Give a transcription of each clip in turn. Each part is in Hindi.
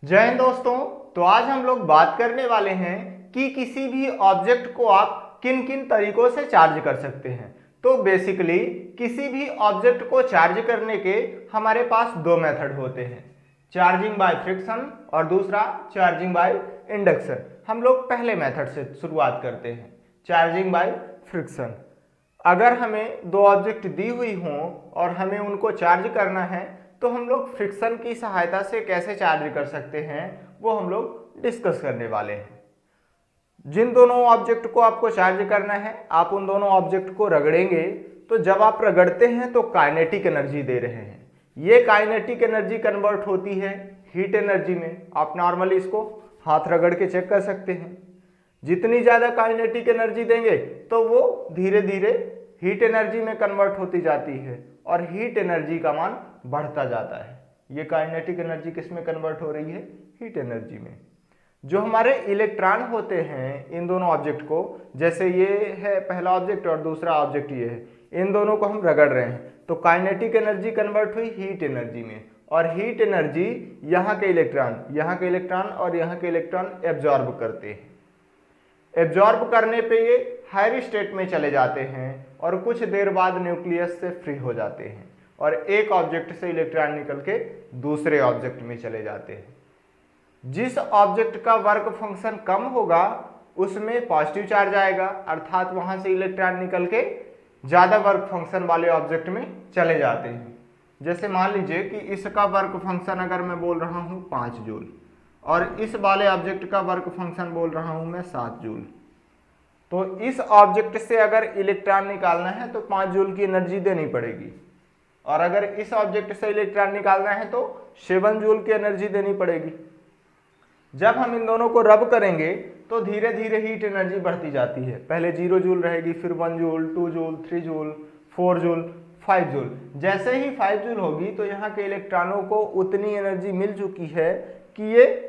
जय हिंद दोस्तों। तो आज हम लोग बात करने वाले हैं कि किसी भी ऑब्जेक्ट को आप किन किन तरीकों से चार्ज कर सकते हैं। तो बेसिकली किसी भी ऑब्जेक्ट को चार्ज करने के हमारे पास दो मेथड होते हैं, चार्जिंग बाय फ्रिक्शन और दूसरा चार्जिंग बाय इंडक्शन। हम लोग पहले मेथड से शुरुआत करते हैं, चार्जिंग बाय फ्रिक्शन। अगर हमें दो ऑब्जेक्ट दी हुई हों और हमें उनको चार्ज करना है तो हम लोग फ्रिक्शन की सहायता से कैसे चार्ज कर सकते हैं वो हम लोग डिस्कस करने वाले हैं। जिन दोनों ऑब्जेक्ट को आपको चार्ज करना है, आप उन दोनों ऑब्जेक्ट को रगड़ेंगे तो जब आप रगड़ते हैं तो काइनेटिक एनर्जी दे रहे हैं। ये काइनेटिक एनर्जी कन्वर्ट होती है हीट एनर्जी में। आप नॉर्मली इसको हाथ रगड़ के चेक कर सकते हैं। जितनी ज़्यादा काइनेटिक एनर्जी देंगे तो वो धीरे धीरे हीट एनर्जी में कन्वर्ट होती जाती है और हीट एनर्जी का मान बढ़ता जाता है। ये काइनेटिक एनर्जी किस में कन्वर्ट हो रही है? हीट एनर्जी में। जो हमारे इलेक्ट्रॉन होते हैं इन दोनों ऑब्जेक्ट को, जैसे ये है पहला ऑब्जेक्ट और दूसरा ऑब्जेक्ट ये है, इन दोनों को हम रगड़ रहे हैं तो काइनेटिक एनर्जी कन्वर्ट हुई हीट एनर्जी में और हीट एनर्जी यहाँ के इलेक्ट्रॉन और यहाँ के इलेक्ट्रॉन एब्जॉर्ब करते हैं। एब्जॉर्ब करने पे ये हायर स्टेट में चले जाते हैं और कुछ देर बाद न्यूक्लियस से फ्री हो जाते हैं और एक ऑब्जेक्ट से इलेक्ट्रॉन निकल के दूसरे ऑब्जेक्ट में चले जाते हैं। जिस ऑब्जेक्ट का वर्क फंक्शन कम होगा उसमें पॉजिटिव चार्ज आएगा, अर्थात वहां से इलेक्ट्रॉन निकल के ज्यादा वर्क फंक्शन वाले ऑब्जेक्ट में चले जाते हैं। जैसे मान लीजिए कि इसका वर्क फंक्शन अगर मैं बोल रहा हूं 5 जूल और इस वाले ऑब्जेक्ट का वर्क फंक्शन बोल रहा हूं मैं 7 जूल, तो इस ऑब्जेक्ट से अगर इलेक्ट्रॉन निकालना है तो 5 जूल की एनर्जी देनी पड़ेगी और अगर इस ऑब्जेक्ट से इलेक्ट्रॉन निकालना है तो 7 जूल की एनर्जी देनी पड़ेगी। जब हम इन दोनों को रब करेंगे तो धीरे धीरे हीट एनर्जी बढ़ती जाती है। पहले 0 जूल रहेगी, फिर 1 joule, 2 joule, 3 joule, 4 joule, 5 joule. जैसे ही 5 जूल होगी तो यहाँ के इलेक्ट्रॉनों को उतनी एनर्जी मिल चुकी है कि ये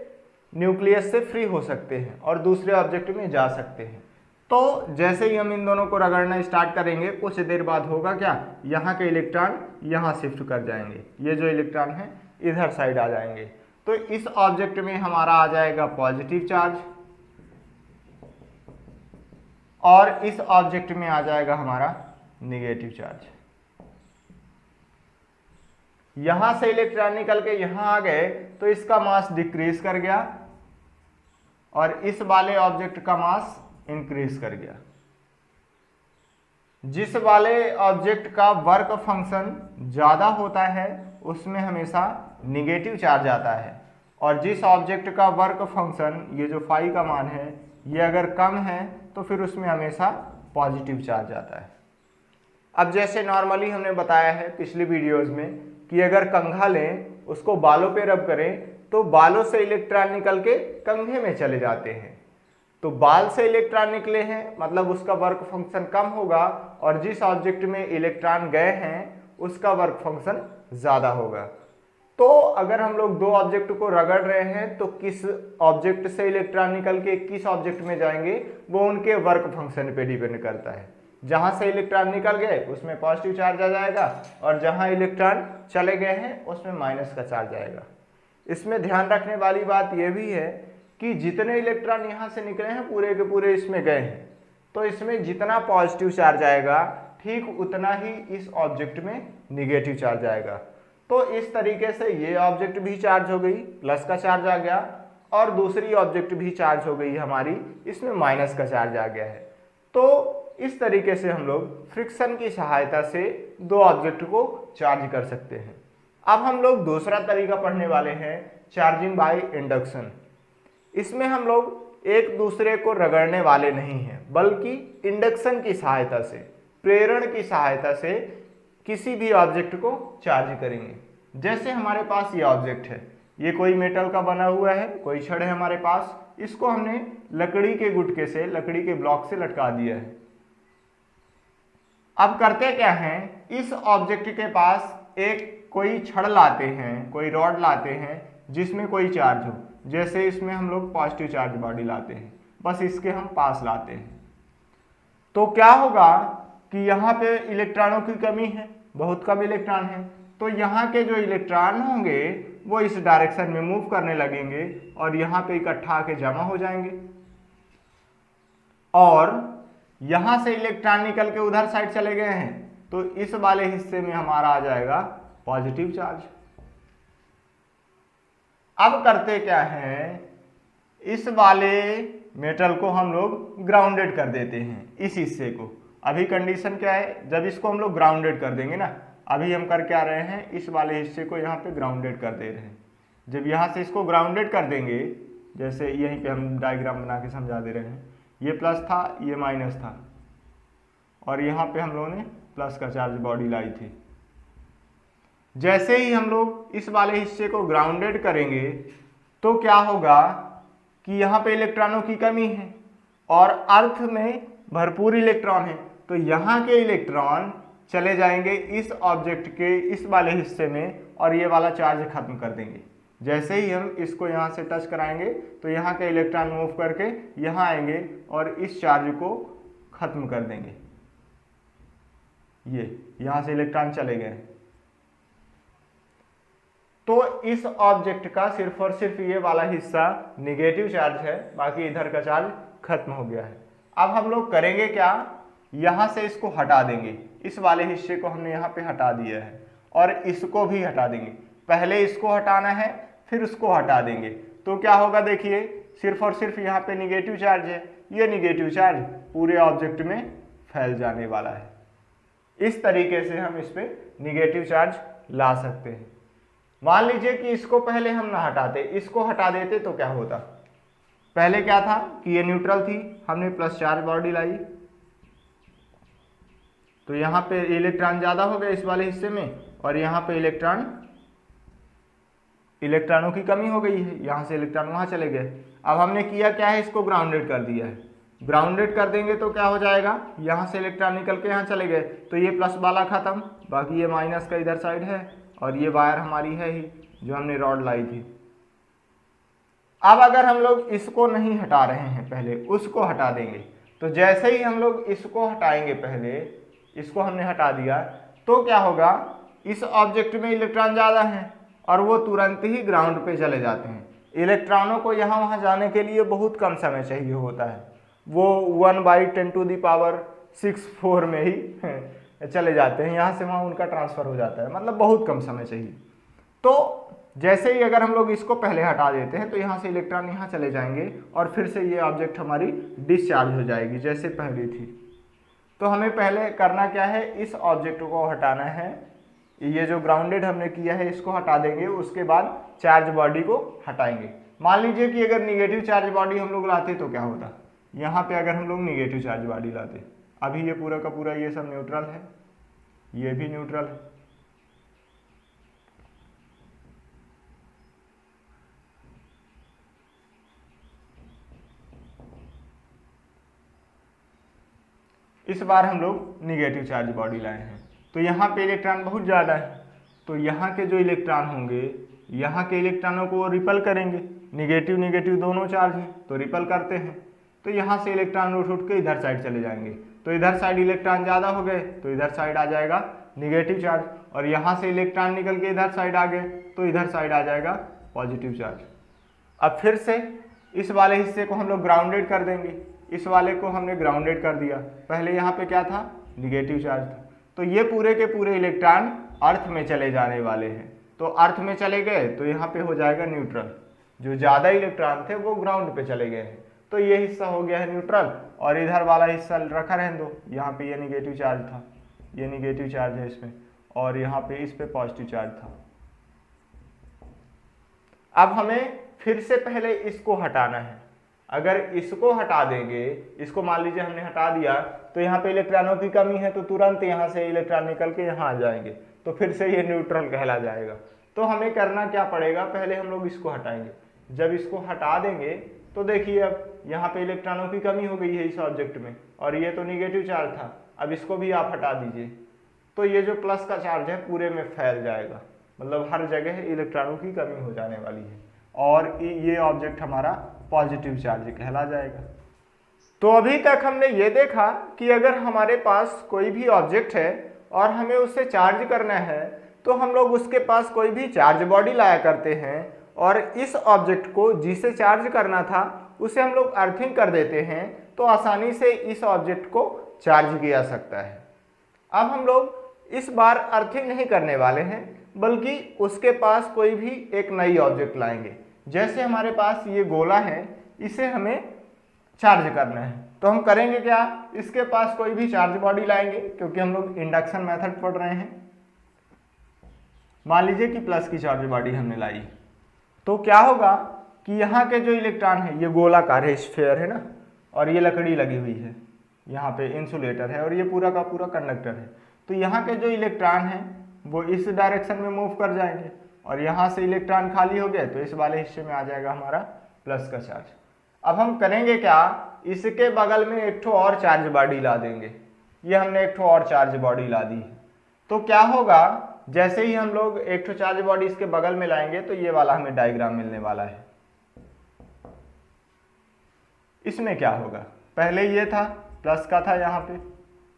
न्यूक्लियस से फ्री हो सकते हैं और दूसरे ऑब्जेक्ट में जा सकते हैं। तो जैसे ही हम इन दोनों को रगड़ना स्टार्ट करेंगे कुछ देर बाद होगा क्या, यहाँ के इलेक्ट्रॉन यहाँ शिफ्ट कर जाएंगे, ये जो इलेक्ट्रॉन है इधर साइड आ जाएंगे। तो इस ऑब्जेक्ट में हमारा आ जाएगा पॉजिटिव चार्ज और इस ऑब्जेक्ट में आ जाएगा हमारा निगेटिव चार्ज। यहां से इलेक्ट्रॉन निकल के यहां आ गए तो इसका मास डिक्रीज कर गया और इस वाले ऑब्जेक्ट का मास इंक्रीज कर गया। जिस वाले ऑब्जेक्ट का वर्क फंक्शन ज्यादा होता है उसमें हमेशा निगेटिव चार्ज आता है और जिस ऑब्जेक्ट का वर्क फंक्शन ये जो फाई का मान है ये अगर कम है तो फिर उसमें हमेशा पॉजिटिव चार्ज आता है। अब जैसे नॉर्मली हमने बताया है पिछली वीडियोस में कि अगर कंघा लें उसको बालों पे रब करें तो बालों से इलेक्ट्रॉन निकल के कंघे में चले जाते हैं। तो बाल से इलेक्ट्रॉन निकले हैं मतलब उसका वर्क फंक्शन कम होगा और जिस ऑब्जेक्ट में इलेक्ट्रॉन गए हैं उसका वर्क फंक्शन ज़्यादा होगा। तो अगर हम लोग दो ऑब्जेक्ट को रगड़ रहे हैं तो किस ऑब्जेक्ट से इलेक्ट्रॉन निकल के किस ऑब्जेक्ट में जाएंगे वो उनके वर्क फंक्शन पे डिपेंड करता है। जहां से इलेक्ट्रॉन निकल गए उसमें पॉजिटिव चार्ज आ जाएगा और जहां इलेक्ट्रॉन चले गए हैं उसमें माइनस का चार्ज आएगा। इसमें ध्यान रखने वाली बात यह भी है कि जितने इलेक्ट्रॉन यहाँ से निकले हैं पूरे के पूरे इसमें गए हैं, तो इसमें जितना पॉजिटिव चार्ज आएगा ठीक उतना ही इस ऑब्जेक्ट में निगेटिव चार्ज आएगा। तो इस तरीके से ये ऑब्जेक्ट भी चार्ज हो गई, प्लस का चार्ज आ गया, और दूसरी ऑब्जेक्ट भी चार्ज हो गई हमारी, इसमें माइनस का चार्ज आ गया है। तो इस तरीके से हम लोग फ्रिक्शन की सहायता से दो ऑब्जेक्ट को चार्ज कर सकते हैं। अब हम लोग दूसरा तरीका पढ़ने वाले हैं, चार्जिंग बाय इंडक्शन। इसमें हम लोग एक दूसरे को रगड़ने वाले नहीं हैं बल्कि इंडक्शन की सहायता से, प्रेरण की सहायता से किसी भी ऑब्जेक्ट को चार्ज करेंगे। जैसे हमारे पास ये ऑब्जेक्ट है, ये कोई मेटल का बना हुआ है, कोई छड़ है हमारे पास, इसको हमने लकड़ी के गुटके से, लकड़ी के ब्लॉक से लटका दिया है। अब करते क्या हैं, इस ऑब्जेक्ट के पास एक कोई छड़ लाते हैं, कोई रॉड लाते हैं जिसमें कोई चार्ज हो। जैसे इसमें हम लोग पॉजिटिव चार्ज बॉडी लाते हैं, बस इसके हम पास लाते हैं। तो क्या होगा कि यहाँ पे इलेक्ट्रॉनों की कमी है, बहुत कम इलेक्ट्रॉन है, तो यहाँ के जो इलेक्ट्रॉन होंगे वो इस डायरेक्शन में मूव करने लगेंगे और यहाँ पे इकट्ठा आके जमा हो जाएंगे और यहाँ से इलेक्ट्रॉन निकल के उधर साइड चले गए हैं तो इस वाले हिस्से में हमारा आ जाएगा पॉजिटिव चार्ज। अब करते क्या है, इस वाले मेटल को हम लोग ग्राउंडेड कर देते हैं इस हिस्से को। अभी कंडीशन क्या है, जब इसको हम लोग ग्राउंडेड कर देंगे ना, अभी हम कर क्या रहे हैं, इस वाले हिस्से को यहाँ पे ग्राउंडेड कर दे रहे हैं। जब यहाँ से इसको ग्राउंडेड कर देंगे, जैसे यहीं पे हम डायग्राम बना के समझा दे रहे हैं, ये प्लस था ये माइनस था और यहाँ पे हम लोगों ने प्लस का चार्ज बॉडी लाई थी। जैसे ही हम लोग इस वाले हिस्से को ग्राउंडेड करेंगे तो क्या होगा कि यहाँ पे इलेक्ट्रॉनों की कमी है और अर्थ में भरपूर इलेक्ट्रॉन है, तो यहाँ के इलेक्ट्रॉन चले जाएंगे इस ऑब्जेक्ट के इस वाले हिस्से में और ये वाला चार्ज खत्म कर देंगे। जैसे ही हम इसको यहाँ से टच कराएंगे तो यहाँ के इलेक्ट्रॉन मूव करके यहाँ आएंगे और इस चार्ज को खत्म कर देंगे। ये यहाँ से इलेक्ट्रॉन चले गए तो इस ऑब्जेक्ट का सिर्फ और सिर्फ ये वाला हिस्सा निगेटिव चार्ज है, बाकी इधर का चार्ज खत्म हो गया है। अब हम लोग करेंगे क्या, यहाँ से इसको हटा देंगे, इस वाले हिस्से को हमने यहाँ पे हटा दिया है और इसको भी हटा देंगे। पहले इसको हटाना है फिर उसको हटा देंगे तो क्या होगा, देखिए सिर्फ और सिर्फ यहाँ पे निगेटिव चार्ज है, ये निगेटिव चार्ज पूरे ऑब्जेक्ट में फैल जाने वाला है। इस तरीके से हम इस पे निगेटिव चार्ज ला सकते हैं। मान लीजिए कि इसको पहले हम ना हटाते, इसको हटा देते तो क्या होता, पहले क्या था कि ये न्यूट्रल थी, हमने प्लस चार्ज बॉडी लाई तो यहाँ पे इलेक्ट्रॉन ज़्यादा हो गए इस वाले हिस्से में और यहाँ पे इलेक्ट्रॉनों की कमी हो गई है, यहाँ से इलेक्ट्रॉन वहाँ चले गए। अब हमने किया क्या है, इसको ग्राउंडेड कर दिया है। ग्राउंडेड कर देंगे तो क्या हो जाएगा, यहाँ से इलेक्ट्रॉन निकल के यहाँ चले गए तो ये प्लस वाला खत्म, बाकी ये माइनस का इधर साइड है और ये वायर हमारी है ही जो हमने रॉड लाई थी। अब अगर हम लोग इसको नहीं हटा रहे हैं, पहले उसको हटा देंगे तो जैसे ही हम लोग इसको हटाएंगे, पहले इसको हमने हटा दिया तो क्या होगा, इस ऑब्जेक्ट में इलेक्ट्रॉन ज़्यादा हैं और वो तुरंत ही ग्राउंड पे चले जाते हैं। इलेक्ट्रॉनों को यहाँ वहाँ जाने के लिए बहुत कम समय चाहिए होता है, वो 1/10⁻⁶ में ही चले जाते हैं, यहाँ से वहाँ उनका ट्रांसफ़र हो जाता है, मतलब बहुत कम समय चाहिए। तो जैसे ही अगर हम लोग इसको पहले हटा देते हैं तो यहाँ से इलेक्ट्रॉन यहाँ चले जाएंगे और फिर से ये ऑब्जेक्ट हमारी डिस्चार्ज हो जाएगी जैसे पहले थी। तो हमें पहले करना क्या है, इस ऑब्जेक्ट को हटाना है, ये जो ग्राउंडेड हमने किया है इसको हटा देंगे, उसके बाद चार्ज बॉडी को हटाएंगे। मान लीजिए कि अगर निगेटिव चार्ज बॉडी हम लोग लाते तो क्या होता, यहाँ पे अगर हम लोग निगेटिव चार्ज बॉडी लाते, अभी ये पूरा का पूरा ये सब न्यूट्रल है, ये भी न्यूट्रल है, इस बार हम लोग निगेटिव चार्ज बॉडी लाए हैं तो यहाँ पे इलेक्ट्रॉन बहुत ज़्यादा है, तो यहाँ के जो इलेक्ट्रॉन होंगे, यहाँ के इलेक्ट्रॉनों को रिपल करेंगे, निगेटिव निगेटिव दोनों चार्ज हैं तो रिपल करते हैं, तो यहाँ से इलेक्ट्रॉन उठ के इधर साइड चले जाएंगे, तो इधर साइड इलेक्ट्रॉन ज़्यादा हो गए तो इधर साइड आ जाएगा निगेटिव चार्ज और यहाँ से इलेक्ट्रॉन निकल के इधर साइड आ गए तो इधर साइड आ जाएगा पॉजिटिव चार्ज। अब फिर से इस वाले हिस्से को हम लोग ग्राउंडेड कर देंगे, इस वाले को हमने ग्राउंडेड कर दिया, पहले यहाँ पे क्या था, निगेटिव चार्ज था, तो ये पूरे के पूरे इलेक्ट्रॉन अर्थ में चले जाने वाले हैं। तो अर्थ में चले गए तो यहाँ पे हो जाएगा न्यूट्रल, जो ज़्यादा इलेक्ट्रॉन थे वो ग्राउंड पे चले गए हैं, तो ये हिस्सा हो गया है न्यूट्रल और इधर वाला हिस्सा रखा रहने दो, यहाँ पे ये निगेटिव चार्ज था, ये निगेटिव चार्ज है इसमें और यहाँ पे इस पे पॉजिटिव चार्ज था। अब हमें फिर से पहले इसको हटाना है, अगर इसको हटा देंगे, इसको मान लीजिए हमने हटा दिया तो यहाँ पे इलेक्ट्रॉनों की कमी है तो तुरंत यहाँ से इलेक्ट्रॉन निकल के यहाँ आ जाएंगे तो फिर से ये न्यूट्रल कहला जाएगा। तो हमें करना क्या पड़ेगा, पहले हम लोग इसको हटाएंगे, जब इसको हटा देंगे तो देखिए अब यहाँ पे इलेक्ट्रॉनों की कमी हो गई है इस ऑब्जेक्ट में और ये तो निगेटिव चार्ज था, अब इसको भी आप हटा दीजिए तो ये जो प्लस का चार्ज है पूरे में फैल जाएगा, मतलब हर जगह इलेक्ट्रॉनों की कमी हो जाने वाली है और ये ऑब्जेक्ट हमारा पॉजिटिव चार्ज कहला जाएगा। तो अभी तक हमने ये देखा कि अगर हमारे पास कोई भी ऑब्जेक्ट है और हमें उससे चार्ज करना है तो हम लोग उसके पास कोई भी चार्ज बॉडी लाया करते हैं और इस ऑब्जेक्ट को जिसे चार्ज करना था उसे हम लोग अर्थिंग कर देते हैं, तो आसानी से इस ऑब्जेक्ट को चार्ज किया जा सकता है। अब हम लोग इस बार अर्थिंग नहीं करने वाले हैं, बल्कि उसके पास कोई भी एक नई ऑब्जेक्ट लाएंगे। जैसे हमारे पास ये गोला है, इसे हमें चार्ज करना है, तो हम करेंगे क्या, इसके पास कोई भी चार्ज बॉडी लाएंगे, क्योंकि हम लोग इंडक्शन मेथड पढ़ रहे हैं। मान लीजिए कि प्लस की चार्ज बॉडी हमने लाई, तो क्या होगा कि यहाँ के जो इलेक्ट्रॉन है, ये गोलाकार है, स्फीयर है ना, और ये लकड़ी लगी हुई है, यहाँ पे इंसुलेटर है और ये पूरा का पूरा कंडक्टर है। तो यहाँ के जो इलेक्ट्रॉन हैं वो इस डायरेक्शन में मूव कर जाएंगे और यहाँ से इलेक्ट्रॉन खाली हो गए तो इस वाले हिस्से में आ जाएगा हमारा प्लस का चार्ज। अब हम करेंगे क्या, इसके बगल में एक ठो और चार्ज बॉडी ला देंगे। ये हमने एक ठो और चार्ज बॉडी ला दी है, तो क्या होगा, जैसे ही हम लोग एक ठो चार्ज बॉडी इसके बगल में लाएंगे तो ये वाला हमें डायग्राम मिलने वाला है। इसमें क्या होगा, पहले ये था प्लस का था यहाँ पे,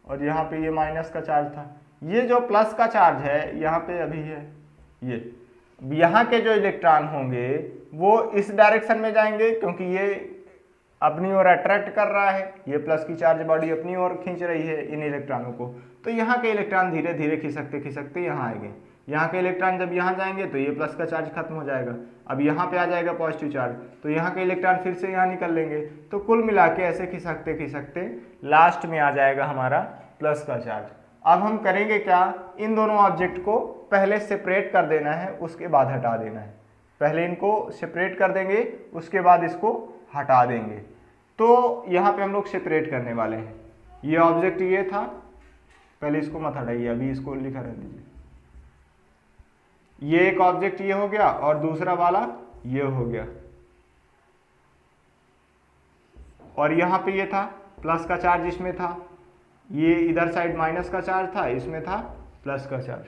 और यहाँ पे ये माइनस का चार्ज था। ये जो प्लस का चार्ज है यहाँ पे अभी है, ये यहाँ के जो इलेक्ट्रॉन होंगे वो इस डायरेक्शन में जाएंगे, क्योंकि ये अपनी ओर अट्रैक्ट कर रहा है, ये प्लस की चार्ज बॉडी अपनी ओर खींच रही है इन इलेक्ट्रॉनों को। तो यहाँ के इलेक्ट्रॉन धीरे धीरे खिसकते खिसकते यहाँ आएंगे। यहाँ के इलेक्ट्रॉन जब यहाँ जाएंगे तो ये प्लस का चार्ज खत्म हो जाएगा, अब यहाँ पे आ जाएगा पॉजिटिव चार्ज, तो यहाँ के इलेक्ट्रॉन फिर से यहाँ निकल लेंगे। तो कुल मिला के ऐसे खिसकते खिसकते लास्ट में आ जाएगा हमारा प्लस का चार्ज। अब हम करेंगे क्या, इन दोनों ऑब्जेक्ट को पहले सेपरेट कर देना है, उसके बाद हटा देना है। पहले इनको सेपरेट कर देंगे, उसके बाद इसको हटा देंगे। तो यहाँ पे हम लोग सेपरेट करने वाले हैं। ये ऑब्जेक्ट ये था, पहले इसको मत हटाइए, अभी इसको लिखा रहने दीजिए। ये एक ऑब्जेक्ट ये हो गया और दूसरा वाला ये हो गया, और यहाँ पे ये था प्लस का चार्ज, इसमें था, ये इधर साइड माइनस का चार्ज था, इसमें था प्लस का चार्ज।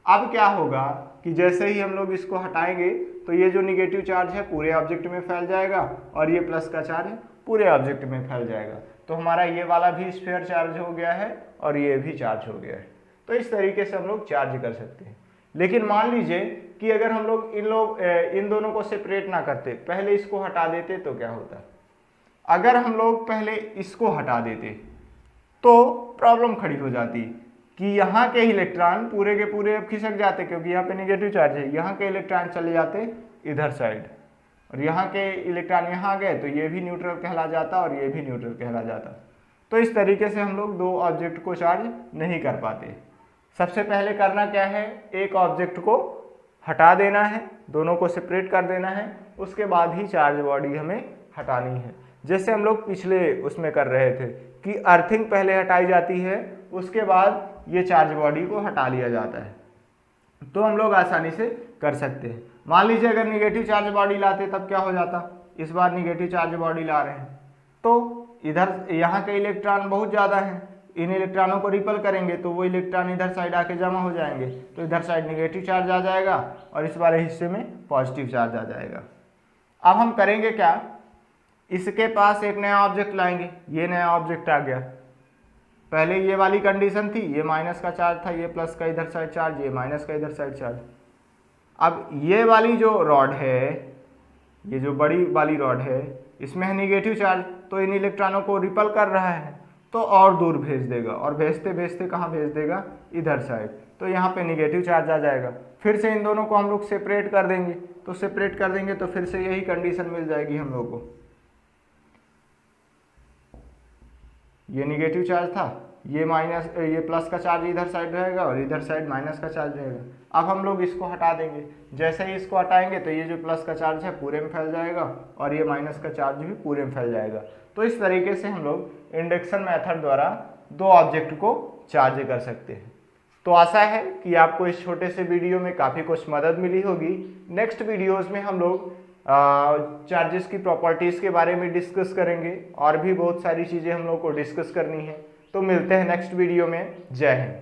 अब क्या होगा कि जैसे ही हम लोग इसको हटाएंगे तो ये जो निगेटिव चार्ज है पूरे ऑब्जेक्ट में फैल जाएगा और ये प्लस का चार्ज है पूरे ऑब्जेक्ट में फैल जाएगा। तो हमारा ये वाला भी स्फीयर चार्ज हो गया है और ये भी चार्ज हो गया है। तो इस तरीके से हम लोग चार्ज कर सकते हैं। लेकिन मान लीजिए कि अगर हम लोग इन दोनों को सेपरेट ना करते, पहले इसको हटा देते तो क्या होता। अगर हम लोग पहले इसको हटा देते तो प्रॉब्लम खड़ी हो जाती कि यहाँ के इलेक्ट्रॉन पूरे के पूरे अब खिसक जाते, क्योंकि यहाँ पे नेगेटिव चार्ज है। यहाँ के इलेक्ट्रॉन चले जाते इधर साइड और यहाँ के इलेक्ट्रॉन यहाँ गए तो ये भी न्यूट्रल कहला जाता और ये भी न्यूट्रल कहला जाता। तो इस तरीके से हम लोग दो ऑब्जेक्ट को चार्ज नहीं कर पाते। सबसे पहले करना क्या है, एक ऑब्जेक्ट को हटा देना है, दोनों को सेपरेट कर देना है, उसके बाद ही चार्ज बॉडी हमें हटानी है। जैसे हम लोग पिछले उसमें कर रहे थे कि अर्थिंग पहले हटाई जाती है, उसके बाद ये चार्ज बॉडी को हटा लिया जाता है। तो हम लोग आसानी से कर सकते हैं। मान लीजिए अगर निगेटिव चार्ज बॉडी लाते तब क्या हो जाता, इस बार निगेटिव चार्ज बॉडी ला रहे हैं तो इधर यहाँ के इलेक्ट्रॉन बहुत ज़्यादा हैं, इन इलेक्ट्रॉनों को रिपल करेंगे तो वो इलेक्ट्रॉन इधर साइड आके जमा हो जाएंगे, तो इधर साइड निगेटिव चार्ज आ जाएगा और इस वाले हिस्से में पॉजिटिव चार्ज आ जाएगा। अब हम करेंगे क्या, इसके पास एक नया ऑब्जेक्ट लाएंगे। ये नया ऑब्जेक्ट आ गया, पहले ये वाली कंडीशन थी, ये माइनस का चार्ज था, ये प्लस का इधर साइड चार्ज, ये माइनस का इधर साइड चार्ज। अब ये वाली जो रॉड है, ये जो बड़ी वाली रॉड है, इसमें है निगेटिव चार्ज, तो इन इलेक्ट्रॉनों को रिपल कर रहा है तो और दूर भेज देगा, और भेजते भेजते कहाँ भेज देगा, इधर साइड। तो यहाँ पे निगेटिव चार्ज आ जाएगा। फिर से इन दोनों को हम लोग सेपरेट कर देंगे, तो सेपरेट कर देंगे तो फिर से यही कंडीशन मिल जाएगी हम लोग को। ये निगेटिव चार्ज था, ये प्लस का चार्ज इधर साइड रहेगा और इधर साइड माइनस का चार्ज रहेगा। अब हम लोग इसको हटा देंगे, जैसे ही इसको हटाएंगे तो ये जो प्लस का चार्ज है पूरे में फैल जाएगा और ये माइनस का चार्ज भी पूरे में फैल जाएगा। तो इस तरीके से हम लोग इंडक्शन मेथड द्वारा दो ऑब्जेक्ट को चार्ज कर सकते हैं। तो आशा है कि आपको इस छोटे से वीडियो में काफ़ी कुछ मदद मिली होगी। नेक्स्ट वीडियोज़ में हम लोग चार्जेस की प्रॉपर्टीज़ के बारे में डिस्कस करेंगे और भी बहुत सारी चीज़ें हम लोग को डिस्कस करनी है। तो मिलते हैं नेक्स्ट वीडियो में। जय हिंद।